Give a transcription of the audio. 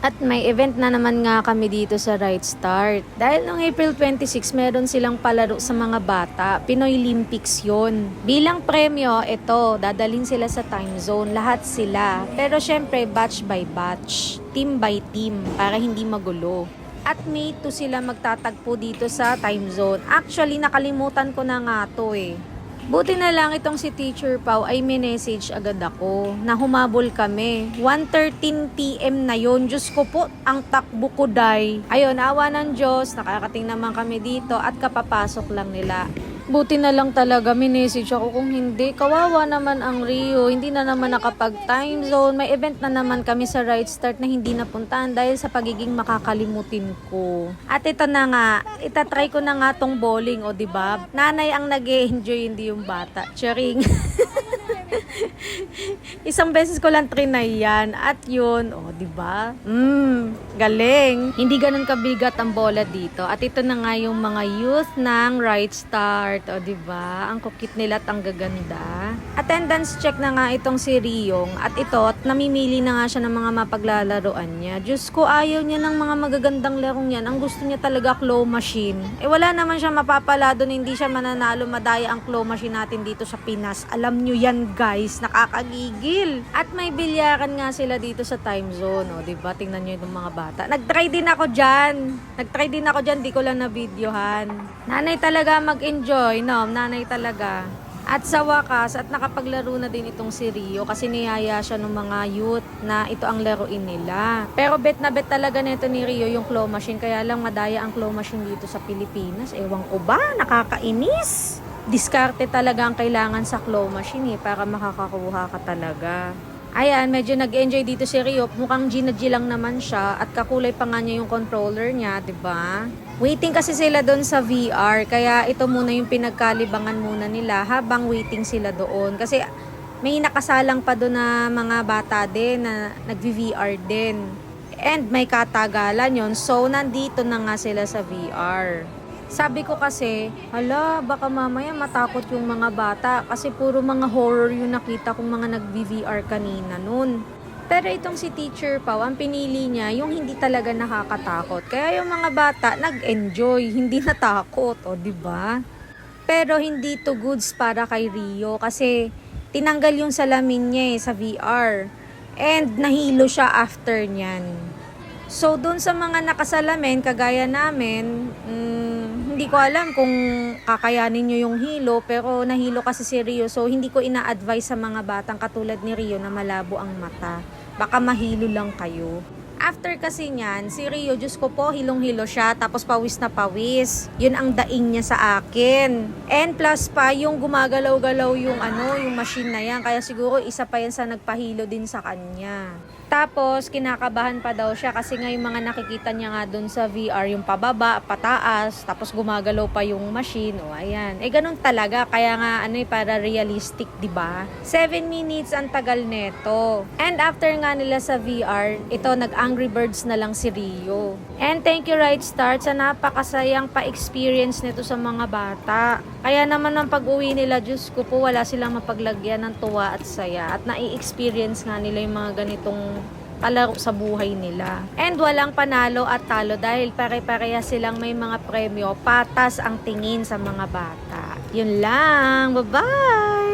At may event na naman nga kami dito sa Right Start. Dahil noong April 26, meron silang palaro sa mga bata. Pinoy Olympics yon. Bilang premyo, ito, dadalhin sila sa time zone. Lahat sila. Pero syempre, batch by batch. Team by team. Para hindi magulo. At May 2 sila magtatagpo dito sa time zone. Actually, nakalimutan ko na nga to eh. Buti na lang itong si Teacher Pau ay minessage agad ako na humabol kami. 1:13 PM na yon. Diyos ko po, ang takbo ko day. Ayun, awa ng Diyos, nakakating naman kami dito at kapapasok lang nila. Buti na lang talaga, minessage ako, kung hindi, kawawa naman ang Rio, hindi na naman nakapag time zone, may event na naman kami sa Right Start na hindi napuntahan dahil sa pagiging makakalimutin ko. At ito na nga, itatry ko na nga tong bowling, o diba? Nanay ang nag-e-enjoy, hindi yung bata. Charing. Isang beses ko lang trinay yan. At yun, diba? Galing. Hindi ganun kabigat ang bola dito. At ito na nga yung mga youth ng Right Start. Diba? Ang kukit nila at ang gaganda. Attendance check na nga itong si Riyong. At ito, at namimili na nga siya ng mga mapaglalaroan niya. Diyos ko, ayaw niya ng mga magagandang larong yan. Ang gusto niya talaga claw machine. Wala naman siya mapapala doon. Hindi siya mananalo. Madaya ang claw machine natin dito sa Pinas. Alam nyo yan, guys. Nakakagigil. At may bilyaran nga sila dito sa time zone. Diba? Tingnan nyo yung mga bata. Nag-try din ako dyan. Di ko lang na-videohan. Nanay talaga mag-enjoy, no? Nanay talaga. At sa wakas, at nakapaglaro na din itong si Rio kasi niyaya siya ng mga youth na ito ang laruin nila. Pero bet na bet talaga nito ni Rio yung claw machine. Kaya lang madaya ang claw machine dito sa Pilipinas. Ewan ko ba? Nakakainis. Diskarte talaga ang kailangan sa claw machine para makakakuha ka talaga. Ayan, medyo nag-enjoy dito si Rio. Mukhang G na G lang naman siya at kakulay pa nga niya yung controller niya, 'di ba? Waiting kasi sila doon sa VR, kaya ito muna yung pinagkalibangan muna nila habang waiting sila doon. Kasi may nakasalang pa doon na mga bata din na nag-VR din. And may katagalan yon. So, nandito na nga sila sa VR. Sabi ko kasi, hala, baka mamaya matakot yung mga bata kasi puro mga horror yung nakita kong mga nag-VR kanina nun. Pero itong si Teacher Pau, ang pinili niya yung hindi talaga nakakatakot. Kaya yung mga bata nag-enjoy, hindi natakot, diba? Pero hindi to goods para kay Rio kasi tinanggal yung salamin niya sa VR. And nahilo siya after niyan. So, dun sa mga nakasalamin, kagaya namin, hindi ko alam kung kakayanin nyo yung hilo, pero nahilo kasi si Rio. So, hindi ko ina-advise sa mga batang katulad ni Rio na malabo ang mata. Baka mahilo lang kayo. After kasi niyan, si Rio, Diyos ko po, hilong-hilo siya, tapos pawis na pawis. Yun ang daing niya sa akin. And plus pa, yung gumagalaw-galaw yung yung machine na yan. Kaya siguro isa pa yan sa nagpahilo din sa kanya. Tapos, kinakabahan pa daw siya kasi nga yung mga nakikita niya nga dun sa VR, yung pababa, pataas, tapos gumagalaw pa yung machine. Ayan. Ganun talaga. Kaya nga, para realistic, diba? 7 minutes ang tagal neto. And after nga nila sa VR, ito, nag-Angry Birds na lang si Rio. And thank you, Right Start, sa napakasayang pa-experience nito sa mga bata. Kaya naman ang pag-uwi nila, Diyos ko po, wala silang mapaglagyan ng tuwa at saya. At nai-experience nga nila yung mga ganitong palaro sa buhay nila. And walang panalo at talo dahil pare-pareha silang may mga premyo. Patas ang tingin sa mga bata. Yun lang. Bye-bye!